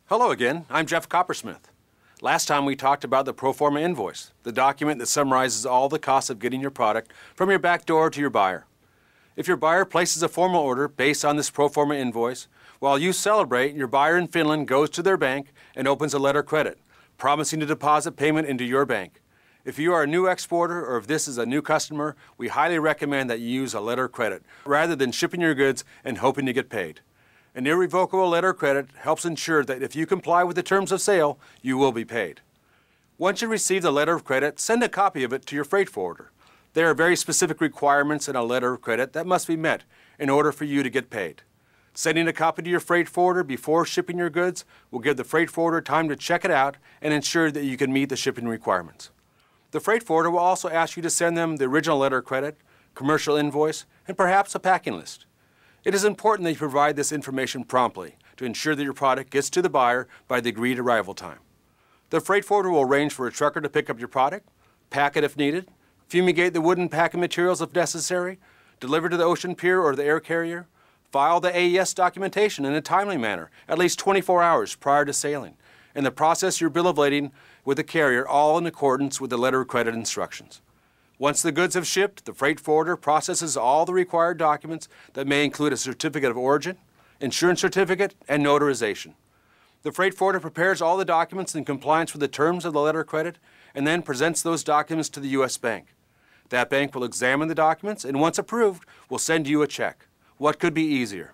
Hello again, I'm Jeff Coppersmith. Last time we talked about the pro forma invoice, the document that summarizes all the costs of getting your product from your back door to your buyer. If your buyer places a formal order based on this pro forma invoice, while you celebrate, your buyer in Finland goes to their bank and opens a letter of credit, promising to deposit payment into your bank. If you are a new exporter or if this is a new customer, we highly recommend that you use a letter of credit rather than shipping your goods and hoping to get paid. An irrevocable letter of credit helps ensure that if you comply with the terms of sale, you will be paid. Once you receive the letter of credit, send a copy of it to your freight forwarder. There are very specific requirements in a letter of credit that must be met in order for you to get paid. Sending a copy to your freight forwarder before shipping your goods will give the freight forwarder time to check it out and ensure that you can meet the shipping requirements. The freight forwarder will also ask you to send them the original letter of credit, commercial invoice, and perhaps a packing list. It is important that you provide this information promptly to ensure that your product gets to the buyer by the agreed arrival time. The freight forwarder will arrange for a trucker to pick up your product, pack it if needed, fumigate the wooden packing materials if necessary, deliver to the ocean pier or the air carrier, file the AES documentation in a timely manner, at least 24 hours prior to sailing, and then process your bill of lading with the carrier, all in accordance with the letter of credit instructions. Once the goods have shipped, the freight forwarder processes all the required documents that may include a certificate of origin, insurance certificate, and notarization. The freight forwarder prepares all the documents in compliance with the terms of the letter of credit and then presents those documents to the U.S. bank. That bank will examine the documents and once approved, will send you a check. What could be easier?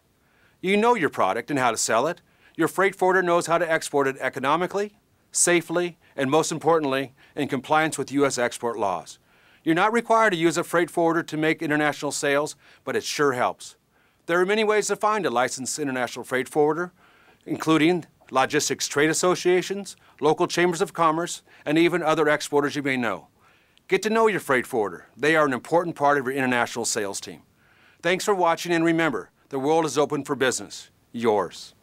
You know your product and how to sell it. Your freight forwarder knows how to export it economically, safely, and most importantly, in compliance with U.S. export laws. You're not required to use a freight forwarder to make international sales, but it sure helps. There are many ways to find a licensed international freight forwarder, including logistics trade associations, local chambers of commerce, and even other exporters you may know. Get to know your freight forwarder. They are an important part of your international sales team. Thanks for watching, and remember, the world is open for business. Yours.